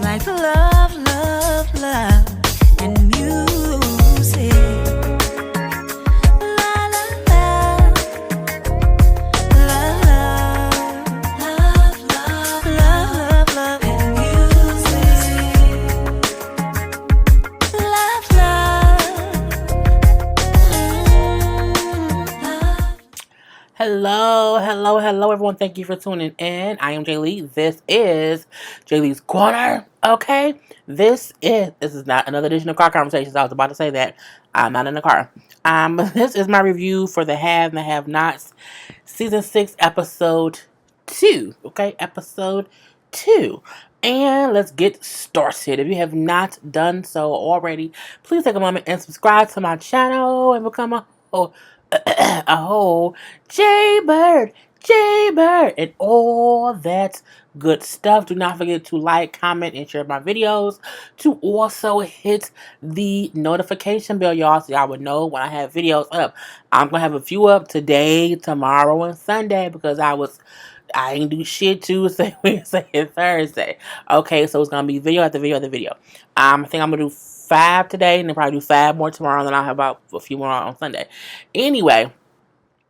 like love, love, love, and music. La la la, love, love, love, love, love, and music. Love, love. Hello, everyone. Thank you for tuning in. I am Jay Lee. This is Jay Lee's Corner. Okay, this is not another edition of Car Conversations. I was about to say that I'm not in the car. This is my review for the Have and the Have Nots, season 6, episode 2. Okay, episode 2. And let's get started. If you have not done so already, please take a moment and subscribe to my channel and become a whole Jaybird, and all that good stuff. Do not forget to like, comment, and share my videos. To also hit the notification bell, y'all, so y'all would know when I have videos up. I'm gonna have a few up today, tomorrow, and Sunday because I ain't do shit Tuesday, Wednesday, and Thursday. Okay, so it's gonna be video after video after video. I think I'm gonna do 5 today, and then probably do 5 more tomorrow, and then I'll have about a few more on Sunday. Anyway,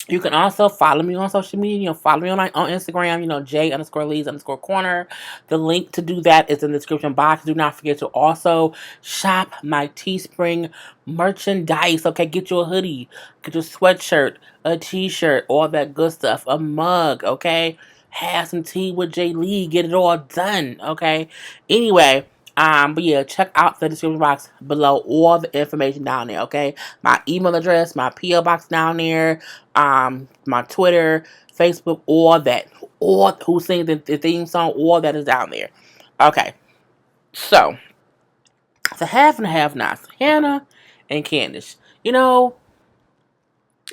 you can also follow me on social media. Follow me on Instagram, J_Lees_Corner. The link to do that is in the description box. Do not forget to also shop my Teespring merchandise. Okay, get you a hoodie, get your sweatshirt, a t-shirt, all that good stuff, a mug, okay? Have some tea with Jay Lee. Get it all done, okay? Anyway, but yeah, check out the description box below, all the information down there, okay? My email address, my P.O. box down there, my Twitter, Facebook, all that. All who sings the theme song, all that is down there. Okay. So, the Have and the Have Nots, Hannah and Candace.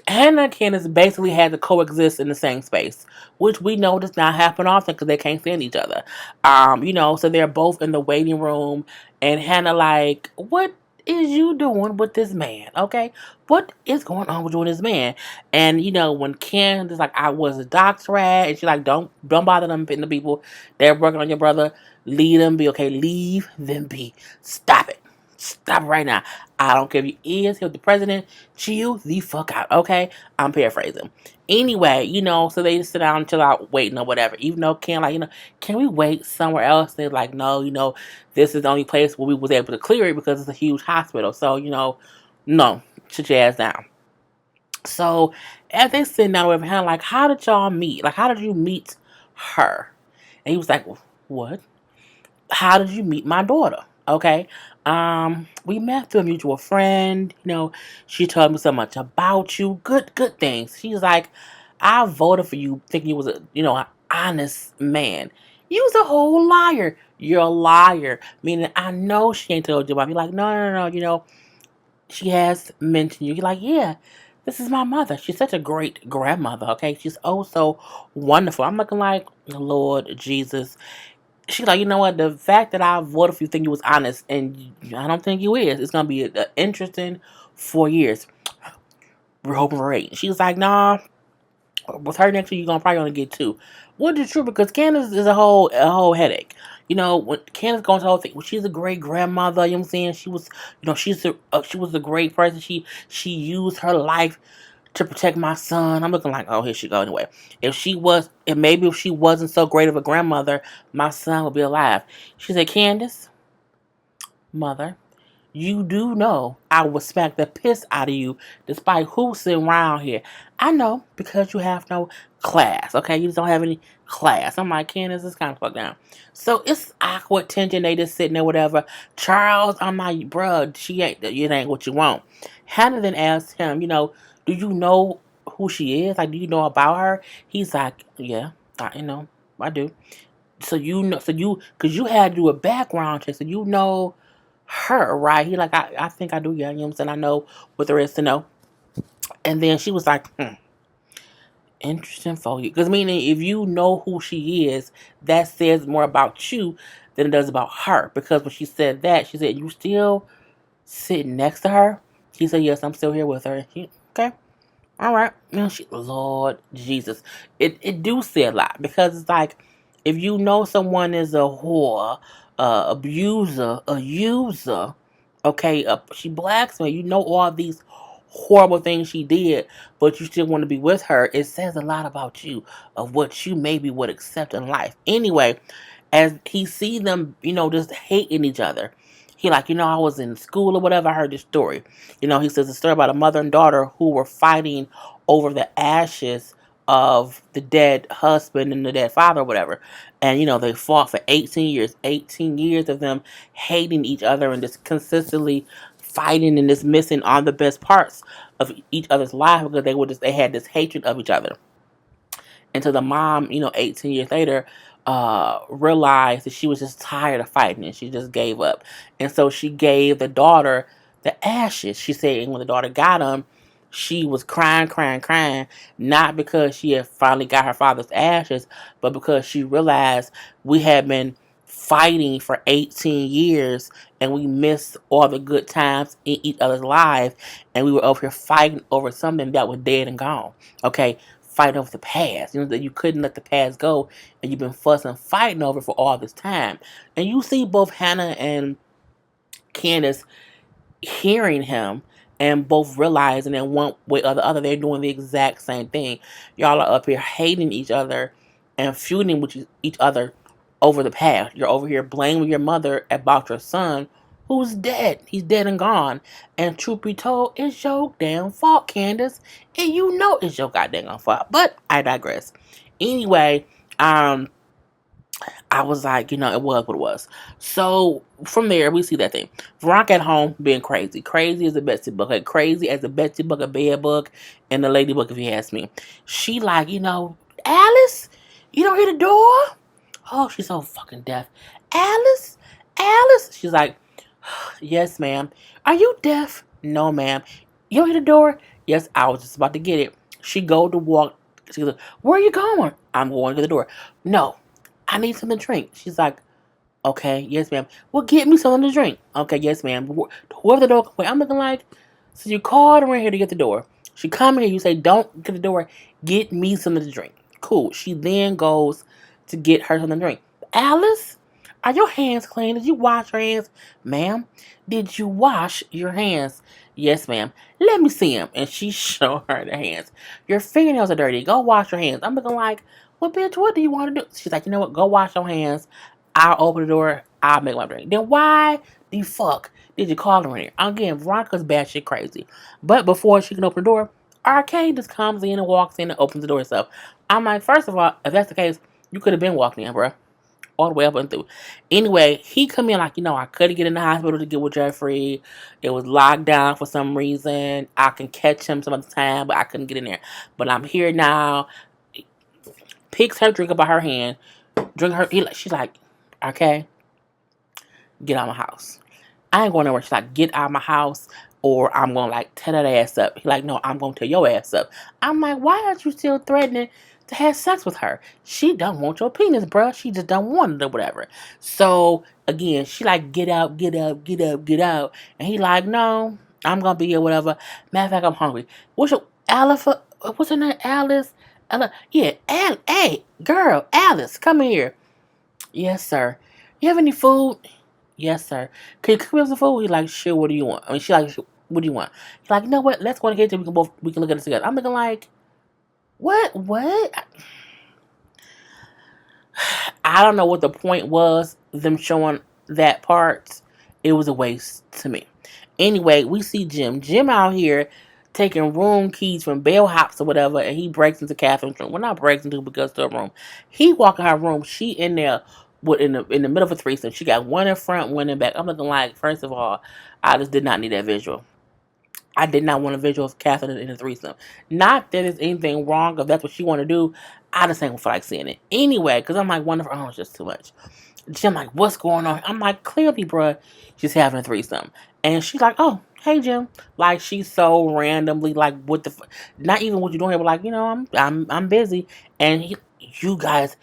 Hannah and Candace basically had to coexist in the same space, which we know does not happen often because they can't stand each other. So they're both in the waiting room, and Hannah like, what is you doing with this man? Okay, what is going on with you and this man? And when Candace like, I was a doctor rat, and she like, don't bother them the people they're working on your brother. Leave them be, okay. Leave them be. Stop it. Stop it right now. I don't care if you is here with the president. Chill the fuck out, okay? I'm paraphrasing. Anyway, so they just sit down and chill out, waiting or whatever. Even though Ken, like, can we wait somewhere else? They're like, no, this is the only place where we was able to clear it because it's a huge hospital. So, no, sit your ass down. So, as they sitting down with him, like, how did y'all meet? Like, how did you meet her? And he was like, what? How did you meet my daughter? Okay. We met through a mutual friend. She told me so much about you. Good things. She's like, I voted for you thinking you was an honest man. You was a whole liar. You're a liar. Meaning, I know she ain't told you about me. Like, no. She has mentioned you. You're like, yeah, this is my mother. She's such a great grandmother. Okay. She's oh so wonderful. I'm looking like, Lord Jesus. She's like, you know what? The fact that I voted for you think you was honest, and I don't think you is. It's gonna be an interesting 4 years. We're hoping for 8. She's like, nah. With her next year, you're gonna probably only get 2. Which is true because Candace is a whole headache. When Candace goes to the whole thing, well, she's a great grandmother. You know what I'm saying? She was, she was a great person. She used her life to protect my son. I'm looking like, oh, here she go. Anyway, if she wasn't so great of a grandmother, my son would be alive. She said, Candace, mother, you do know I would smack the piss out of you despite who's sitting around here. I know, because you have no class, okay? You just don't have any class. I'm like, Candace, this kind of fucked down. So it's awkward tension. They just sitting there, whatever. Charles, I'm like, bruh, it ain't what you want. Hannah then asked him, do you know who she is? Like, do you know about her? He's like, yeah, I do. So because you had to do a background check, so you know her, right? He like, I think I do, yeah, you know what I'm saying? I know what there is to know. And then she was like, interesting for you. Because meaning, if you know who she is, that says more about you than it does about her. Because when she said that, she said, you still sitting next to her? He said, yes, I'm still here with her. Okay. All right. Lord Jesus. It do say a lot. Because it's like, If you know someone is a whore, abuser, a user, okay, she blacksmith, you know all these horrible things she did, but you still want to be with her, it says a lot about you, of what you maybe would accept in life. Anyway, as he see them, just hating each other. He like, I was in school or whatever, I heard this story. He says a story about a mother and daughter who were fighting over the ashes of the dead husband and the dead father or whatever. And, they fought for 18 years. 18 years of them hating each other and just consistently fighting and just missing all the best parts of each other's life because they had this hatred of each other. Until the mom, 18 years later, realized that she was just tired of fighting and she just gave up. And so she gave the daughter the ashes. She said, and when the daughter got them, she was crying, crying, crying, not because she had finally got her father's ashes, but because she realized we had been fighting for 18 years and we missed all the good times in each other's lives, and we were over here fighting over something that was dead and gone. Okay, fighting over the past. That you couldn't let the past go, and you've been fussing, fighting over for all this time. And you see both Hannah and Candace hearing him and both realizing in one way or the other they're doing the exact same thing. Y'all are up here hating each other and feuding with each other over the past. You're over here blaming your mother about your son who's dead. He's dead and gone. And truth be told, it's your damn fault, Candace. And you know it's your goddamn fault. But I digress. Anyway, I was like, it was what it was. So from there, we see that thing. Veronica at home being crazy. Crazy as a Betsy book. Like, crazy as a Betsy book, a bed book, and the lady book, if you ask me. She like, Alice, you don't hear the door? Oh, she's so fucking deaf. Alice? Alice? She's like, yes, ma'am. Are you deaf? No, ma'am. You don't hear the door? Yes, I was just about to get it. She go to walk. She goes, where are you going? I'm going to the door. No, I need something to drink. She's like, okay, yes, ma'am. Well, get me something to drink. Okay, yes, ma'am. Whoever the door, wait, I'm looking like, so you called around here to get the door. She come here, you say, don't get the door, get me something to drink. Cool. She then goes to get her something to drink. Alice, are your hands clean? Did you wash your hands? Ma'am, did you wash your hands? Yes, ma'am. Let me see them. And she showed her the hands. Your fingernails are dirty. Go wash your hands. I'm looking like, well, bitch, what do you want to do? She's like, you know what? Go wash your hands. I'll open the door. I'll make my drink. Then why the fuck did you call her in here? Again, Veronica's batshit crazy. But before she can open the door, Arcade just comes in and walks in and opens the door herself. I'm like, first of all, if that's the case, you could have been walking in, bruh. All the way up and through. Anyway, he come in like, I couldn't get in the hospital to get with Jeffrey. It was locked down for some reason. I can catch him some other time, but I couldn't get in there. But I'm here now. Picks her drink up by her hand. Drink her. She's like, okay, get out of my house. I ain't going nowhere. She's like, get out of my house, or I'm going to like tear that ass up. He's like, no, I'm going to tear your ass up. I'm like, why aren't you still threatening to have sex with her? She don't want your penis, bruh. She just don't want it or whatever. So again, she like, get out, get out, get out, get out. And he like, no, I'm going to be here, whatever. Matter of fact, I'm hungry. What's your, what's her name? Alice? Yeah, hey, girl, Alice, come here. Yes, sir. You have any food? Yes, sir. Can you cook me some food? He's like, sure, what do you want? I mean, she like, what do you want? He's like, you know what? Let's go to the kitchen. We can look at it together. I'm looking like, what? I don't know what the point was, them showing that part. It was a waste to me. Anyway, we see Jim. Jim out here taking room keys from bellhops or whatever, and he breaks into Catherine's room. Well, not breaks into, but goes to her room. He walk in her room. She in there in the middle of a threesome. She got one in front, one in back. I'm looking like, first of all, I just did not need that visual. I did not want a visual of Catherine in a threesome. Not that there's anything wrong if that's what she want to do. I just ain't feel like seeing it. Anyway, because I'm like, wonderful. Oh, it's just too much. Jim like, what's going on? I'm like, clearly, bruh, she's having a threesome. And she's like, oh, hey, Jim. Like, she's so randomly, like, what the not even what you're doing here, but like, I'm busy. And you guys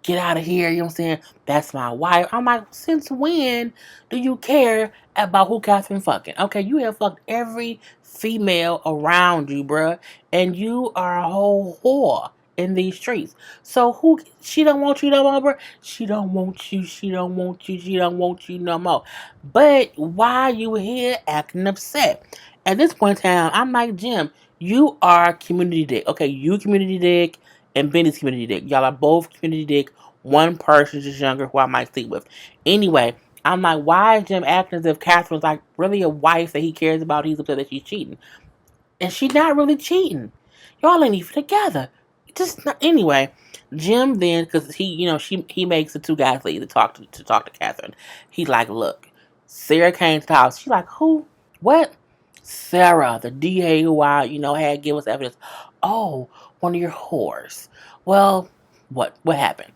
get out of here, you know what I'm saying? That's my wife. I'm like, since when do you care about who Catherine fucking? Okay, you have fucked every female around you, bruh. And you are a whole whore in these streets. So who she don't want you no more, bro? She don't want you. She don't want you. She don't want you no more. But why you here acting upset? At this point in time, I'm like, Jim, you are community dick. Okay, you community dick and Benny's community dick. Y'all are both community dick. One person is just younger who I might sleep with. Anyway, I'm like, why is Jim acting as if Catherine's like really a wife that he cares about? He's upset that she's cheating. And she not really cheating. Y'all ain't even together. Just not, anyway. Jim then, because he makes the two guys leave to talk to Catherine. He's like, look, Sarah came to the house. She's like, who? What? Sarah, the DA who I had give us evidence. Oh, one of your whores. Well, what happened?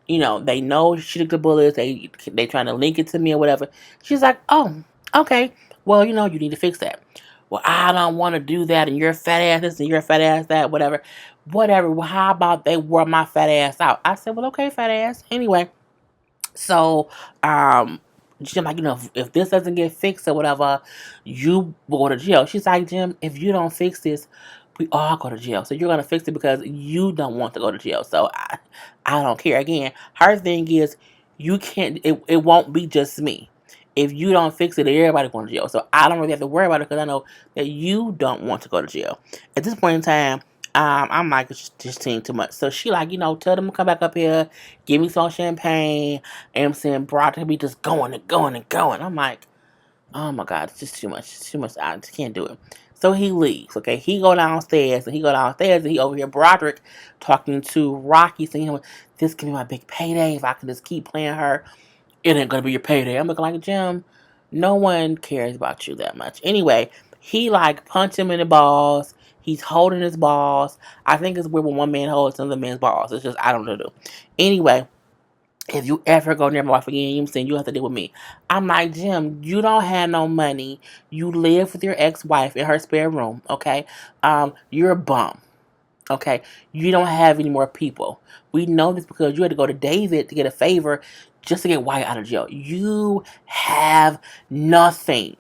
They know she took the bullets. They trying to link it to me or whatever. She's like, oh, okay. Well, you need to fix that. Well, I don't want to do that, and you're fat ass this, and you're fat ass that, whatever. Whatever. Well, how about they wore my fat ass out? I said, well, okay, fat ass. Anyway, so, Jim, like, if this doesn't get fixed or whatever, you will go to jail. She's like, Jim, if you don't fix this, we all go to jail. So you're going to fix it because you don't want to go to jail. So I don't care. Again, her thing is, you can't, it won't be just me. If you don't fix it, everybody going to jail. So I don't really have to worry about it because I know that you don't want to go to jail. At this point in time, I'm like, it's just seeing too much. So she like, tell them to come back up here, give me some champagne. And I'm saying, bro, to be just going and going and going. I'm like, oh my God, it's just too much. It's too much. I just can't do it. So he leaves. Okay, he go downstairs and he over here Broderick talking to Rocky, saying, this can be my big payday if I can just keep playing her. It ain't gonna be your payday. I'm looking like, Jim, no one cares about you that much. Anyway, he like punched him in the balls. He's holding his balls. I think it's weird when one man holds another man's balls. It's just I don't know. Anyway, if you ever go near my wife again, you saying you have to deal with me. I'm like, Jim, you don't have no money. You live with your ex-wife in her spare room. Okay, you're a bum. Okay, you don't have any more people. We know this because you had to go to David to get a favor just to get Wyatt out of jail. You have nothing.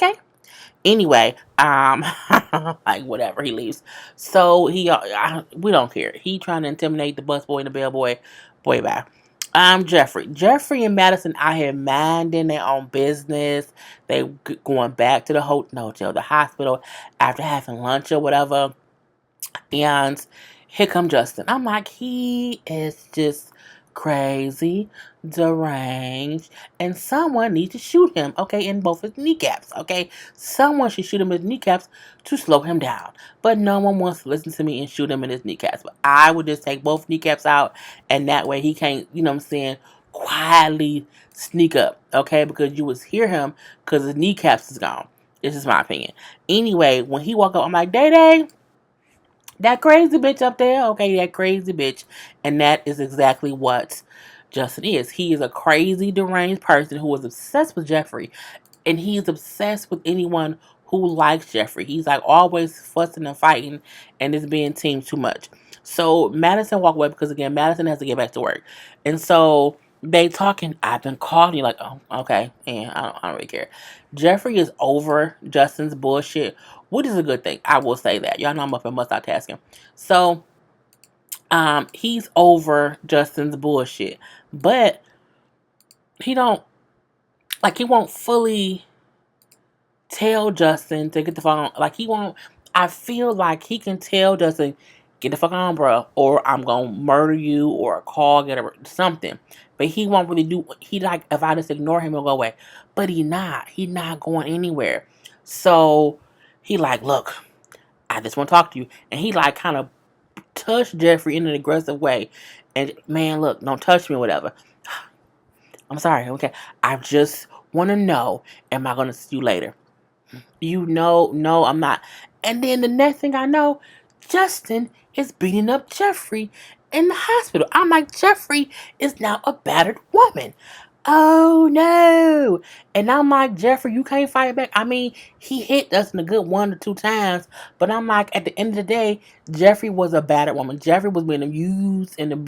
Okay. Anyway, like whatever, he leaves. So we don't care. He trying to intimidate the busboy and the bellboy. Boy, bye. Jeffrey and Madison out here minding their own business. They going back to the hotel, the hospital after having lunch or whatever. And here come Justin. I'm like, he is just crazy, deranged, and someone needs to shoot him, okay, in both his kneecaps, okay? Someone should shoot him in his kneecaps to slow him down. But no one wants to listen to me and shoot him in his kneecaps. But I would just take both kneecaps out, and that way he can't, quietly sneak up, okay? Because you would hear him because his kneecaps is gone. This is my opinion. Anyway, when he walk up, I'm like, Day. That crazy bitch up there, okay, that crazy bitch. And that is exactly what Justin is. He is a crazy, deranged person who is obsessed with Jeffrey. And he is obsessed with anyone who likes Jeffrey. He's like always fussing and fighting and is being teamed too much. So Madison walked away because, again, Madison has to get back to work. And so they talking, I've been calling, like, oh, okay, and I don't really care. Jeffrey is over Justin's bullshit, which is a good thing. I will say that. Y'all know I'm up and multitasking. So, he's over Justin's bullshit. But he don't, like, he won't fully tell Justin to get the fuck on. Like, he won't, I feel like he can tell Justin, get the fuck on, bro, or I'm gonna murder you, or call, get something. But he won't really do, he like, if I just ignore him, he'll go away. But he not going anywhere. So, he like, look, I just want to talk to you. And he like kind of touched Jeffrey in an aggressive way. And man, look, don't touch me or whatever. I'm sorry, okay. I just want to know, am I going to see you later? No, I'm not. And then the next thing I know, Justin is beating up Jeffrey in the hospital. I'm like, Jeffrey is now a battered woman. Oh no. And I'm like, Jeffrey, you can't fight back. I mean, he hit us in a good 1 or 2 times. But I'm like, at the end of the day, Jeffrey was a battered woman. Jeffrey was being abused and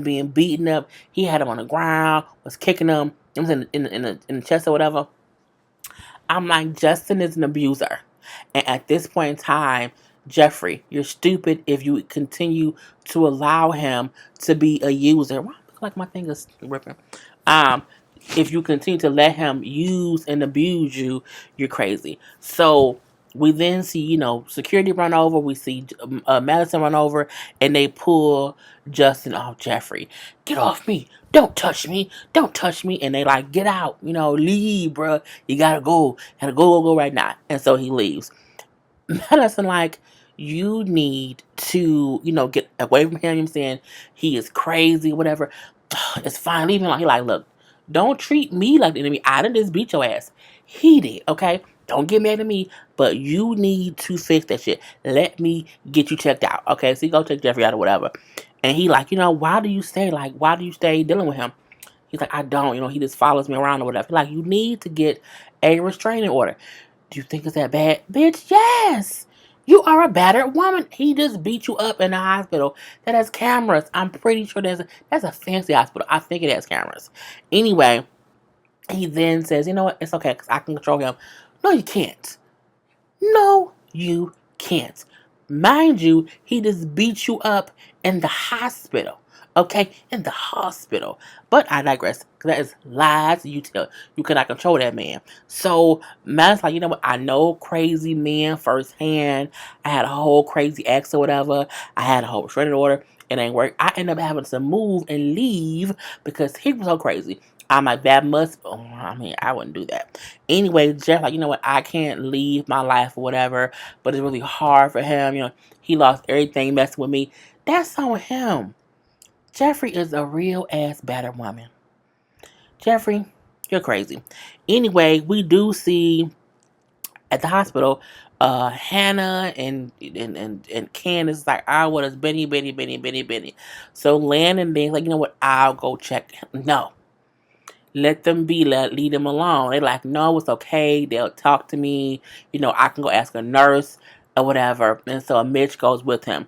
being beaten up. He had him on the ground, was kicking him. It was in the chest or whatever. I'm like, Justin is an abuser. And at this point in time, Jeffrey, you're stupid if you continue to allow him to be a user. Why I look like my thing is ripping? Um, if you continue to let him use and abuse you, you're crazy. So we then see, security run over. We see Madison run over, and they pull Justin off Jeffrey. Get off me! Don't touch me! Don't touch me! And they like, get out! Leave, bro. You gotta go. Gotta go right now. And so he leaves. Madison like, you need to, get away from him. You know what I'm saying? He is crazy, whatever. It's fine. Leave him alone. He like, look, don't treat me like the enemy. I didn't just beat your ass. He did, okay? Don't get mad at me, but you need to fix that shit. Let me get you checked out, okay? So you go check Jeffrey out or whatever. And he like, why do you stay dealing with him? He's like, I don't, he just follows me around or whatever. He's like, you need to get a restraining order. Do you think it's that bad? Bitch, yes. You are a battered woman. He just beat you up in the hospital that has cameras. I'm pretty sure that's a fancy hospital. I think it has cameras. Anyway, he then says, you know what? It's okay because I can control him. No, you can't. No, you can't. Mind you, he just beat you up in the hospital. Okay, in the hospital. But I digress. That is lies you tell. You cannot control that man. So man's like, you know what? I know crazy men firsthand. I had a whole crazy ex or whatever. I had a whole restraining order. It ain't work. I ended up having to move and leave because he was so crazy. I'm like, that must. Oh, I mean, I wouldn't do that. Anyway, Jeff, like, you know what? I can't leave my life or whatever, but it's really hard for him. He lost everything messing with me. That's on him. Jeffrey is a real ass battered woman. Jeffrey, you're crazy. Anyway, we do see at the hospital, Hannah and Candace is like, I want us Benny. So Landon being like, you know what? I'll go check. No. Let them be, leave them alone. They're like, no, it's okay. They'll talk to me. I can go ask a nurse or whatever. And so Mitch goes with him.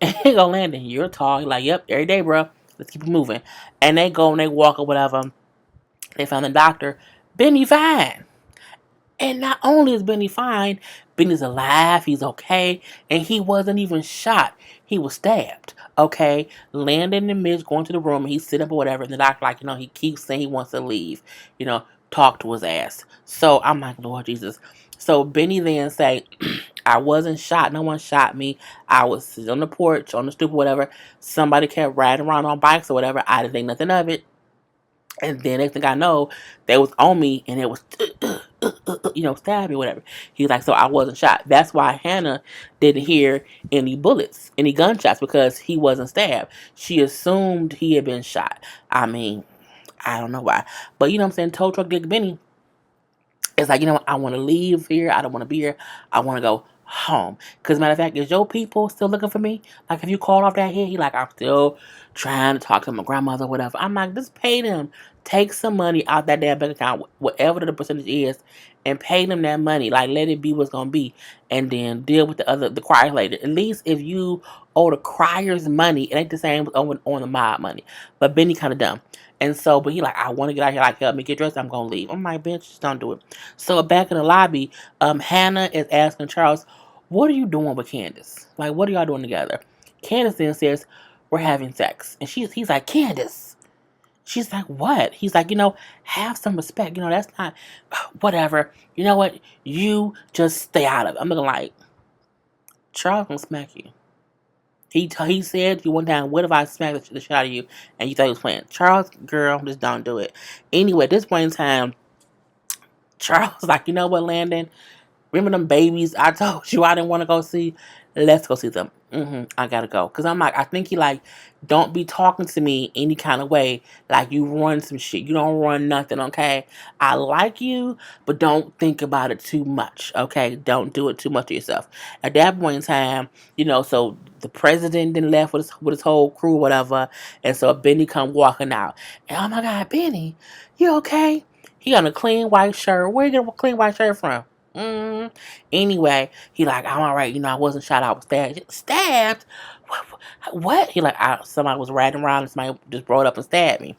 And he go, Landon, you're tall. He's like, yep, every day, bro. Let's keep it moving. And they go and they walk or whatever. They found the doctor. Benny fine. And not only is Benny fine, Benny's alive, he's okay, and he wasn't even shot. He was stabbed. Okay? Landon and Mitch go into the room, and he's sitting up or whatever, and the doctor, like, he keeps saying he wants to leave. Talk to his ass. So I'm like, Lord Jesus. So Benny then say, I wasn't shot. No one shot me. I was sitting on the porch, on the stoop, whatever. Somebody kept riding around on bikes or whatever. I didn't think nothing of it. And then next thing I know, they was on me and it was, stab me, whatever. He's like, so I wasn't shot. That's why Hannah didn't hear any bullets, any gunshots, because he wasn't stabbed. She assumed he had been shot. I mean, I don't know why. But you know what I'm saying? Tow Truck Dick Benny is like, I want to leave here. I don't want to be here. I want to go home. Because matter of fact, is your people still looking for me? Like, if you called off that hit, he like, I'm still trying to talk to my grandmother or whatever. I'm like, just pay them. Take some money out that damn bank account, whatever the percentage is, and pay them that money. Like, let it be what's going to be. And then deal with the criers later. At least if you owe the criers money, it ain't the same as on the mob money. But Benny kind of dumb. And so, but he like, I want to get out here, like, help me get dressed, I'm going to leave. I'm like, bitch, just don't do it. So back in the lobby, Hannah is asking Charles, what are you doing with Candace? Like, what are y'all doing together? Candace then says, we're having sex. And he's like, Candace. She's like, what? He's like, have some respect. That's not, whatever. You know what? You just stay out of it. I'm looking like, Charles gonna smack you. He said you one time, what if I smacked the shit out of you and you thought he was playing? Charles, girl, just don't do it. Anyway, at this point in time, Charles was like, you know what, Landon? Remember them babies I told you I didn't want to go see? Let's go see them. I gotta go. Because I'm like, I think he like, don't be talking to me any kind of way like you run some shit. You don't run nothing, okay? I like you, but don't think about it too much, okay? Don't do it too much to yourself. At that point in time, so the president then left with his whole crew, whatever. And so Benny come walking out. And oh my God, Benny, you okay? He got a clean white shirt. Where you get a clean white shirt from? Anyway, he like, I'm all right. I wasn't shot. I was stabbed. Stabbed? What? He like, somebody was riding around and somebody just brought up and stabbed me.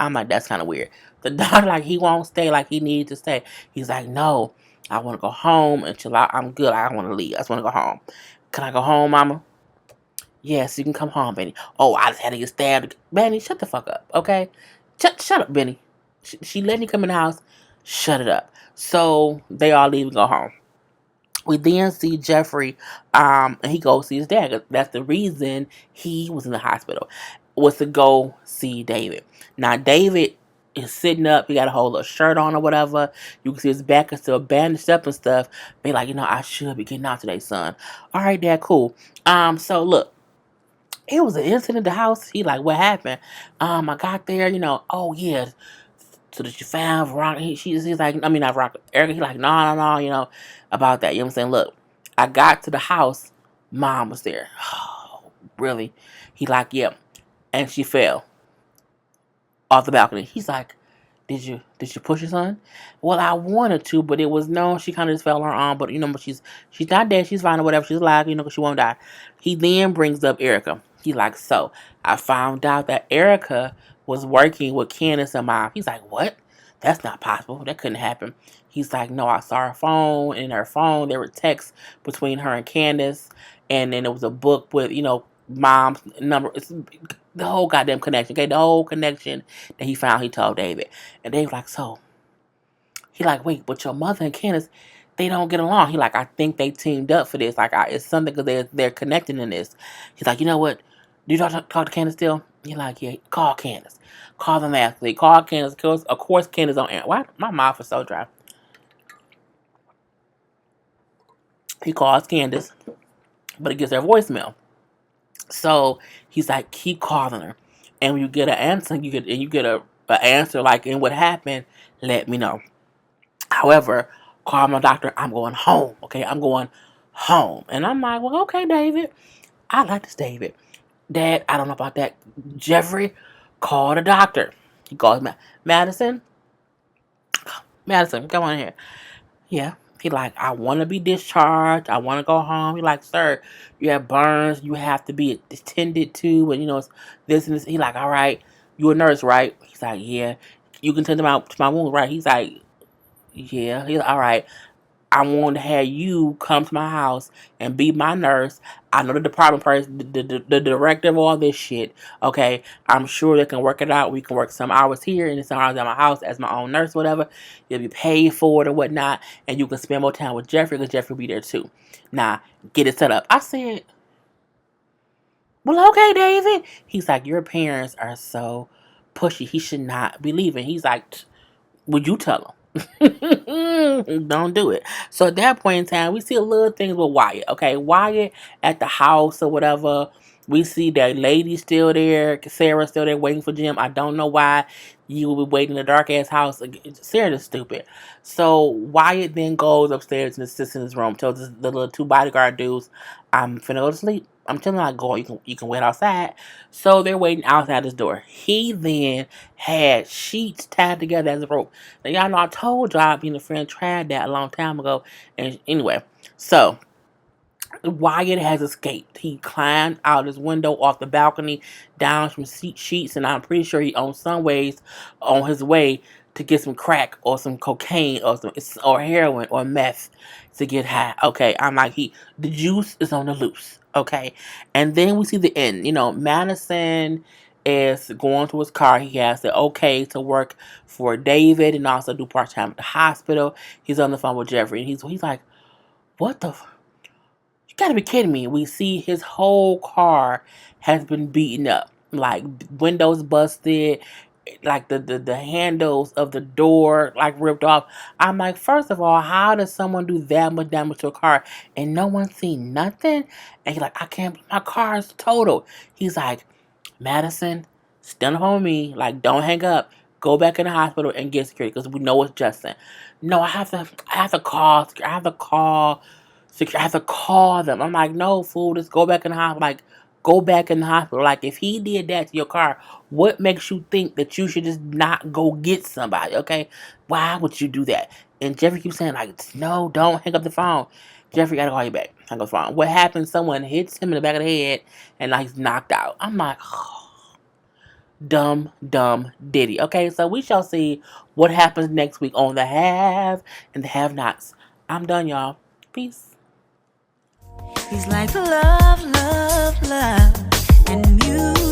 I'm like, that's kind of weird. The doctor like, he won't stay like he needs to stay. He's like, no, I want to go home until I'm good. I want to leave. I just want to go home. Can I go home, mama? Yes, you can come home, Benny. Oh, I just had to get stabbed. Benny, shut the fuck up, okay? Shut up, Benny. She letting you come in the house. Shut it up. So they all leave and go home. We then see Jeffrey, and he goes see his dad. That's the reason he was in the hospital, was to go see David. Now David is sitting up. He got a whole little shirt on or whatever. You can see his back is still bandaged up and stuff. Be like, I should be getting out today, son. All right, Dad, cool. So look, it was an incident in the house. He like, what happened? I got there, oh yeah. So that you found Veronica. He's like, I mean, not Veronica. Erica, he like, no, about that. You know what I'm saying? Look, I got to the house. Mom was there. Oh, really? He like, yep. And she fell off the balcony. He's like, did you push your son? Well, I wanted to, but it was no. She kind of just fell on her arm, but but she's not dead. She's fine or whatever. She's alive, because she won't die. He then brings up Erica. He like, so I found out that Erica was working with Candace and Mom. He's like, what? That's not possible. That couldn't happen. He's like, no, I saw her phone. In her phone, there were texts between her and Candace, and then there was a book with Mom's number. It's the whole goddamn connection. Okay, the whole connection that he found. He told David. And David like, so he like, wait, but your mother and Candace, they don't get along. He like, I think they teamed up for this. Like, it's something because they're connected in this. He's like, you know what? Do you talk to Candace still? He like, yeah, call Candace. Call them athlete. Call Candace. Of course, Candace on air. Why? My mouth is so dry. He calls Candace, but it gets her voicemail. So he's like, keep calling her. And when you get an answer, you get a answer like, and what happened, let me know. However, call my doctor. I'm going home. Okay, I'm going home. And I'm like, well, okay, David. I like this David. Dad, I don't know about that. Jeffrey, call the doctor. He calls Madison. Madison, come on here. Yeah. He like, I want to be discharged. I want to go home. He like, sir, you have burns. You have to be attended to. And, it's this and this. He like, all right. You a nurse, right? He's like, yeah. You can tend to my wound, right? He's like, yeah. He's like, all right. I want to have you come to my house and be my nurse. I know the department person, the director of all this shit. Okay, I'm sure they can work it out. We can work some hours here and some hours at my house as my own nurse, whatever. You'll be paid for it or whatnot, and you can spend more time with Jeffrey because Jeffrey will be there too. Now, get it set up. I said, well, okay, David. He's like, your parents are so pushy. He should not be leaving. He's like, would you tell him? Don't do it. So at that point in time, we see a little things with Wyatt. Okay, Wyatt at the house or whatever. We see that lady still there, Sarah still there waiting for Jim. I don't know why you will be waiting in the dark ass house. Sarah is stupid. So Wyatt then goes upstairs and sits in his room. Tells the little two bodyguard dudes, "I'm finna go to sleep. I'm telling you, like, go. You can wait outside." So they're waiting outside his door. He then had sheets tied together as a rope. Now y'all know I told y'all being a friend tried that a long time ago. And anyway, so Wyatt has escaped. He climbed out his window off the balcony, down some sheets, and I'm pretty sure he on some ways on his way to get some crack or some cocaine or heroin or meth to get high. Okay, I'm like the juice is on the loose. Okay, and then we see the end. Madison is going to his car. He has the okay to work for David and also do part time at the hospital. He's on the phone with Jeffrey, and he's like, "What the? You gotta be kidding me." We see his whole car has been beaten up, like windows busted, like the handles of the door like ripped off. I'm like, first of all, how does someone do that much damage to a car and no one seen nothing? And he's like, I can't, my car is total. He's like, Madison, stand up on me, like don't hang up. Go back in the hospital and get security because we know it's Justin. No, I have to call. I have to call them. I'm like, no, fool, just go back in the hospital. Like, go back in the hospital. Like, if he did that to your car, what makes you think that you should just not go get somebody, okay? Why would you do that? And Jeffrey keeps saying, like, no, don't hang up the phone. Jeffrey gotta call you back. Hang up the phone. What happens? Someone hits him in the back of the head and like he's knocked out. I'm like, oh, dumb Diddy. Okay, so we shall see what happens next week on the have and the have nots. I'm done, y'all. Peace. He's like love, love, love, and music.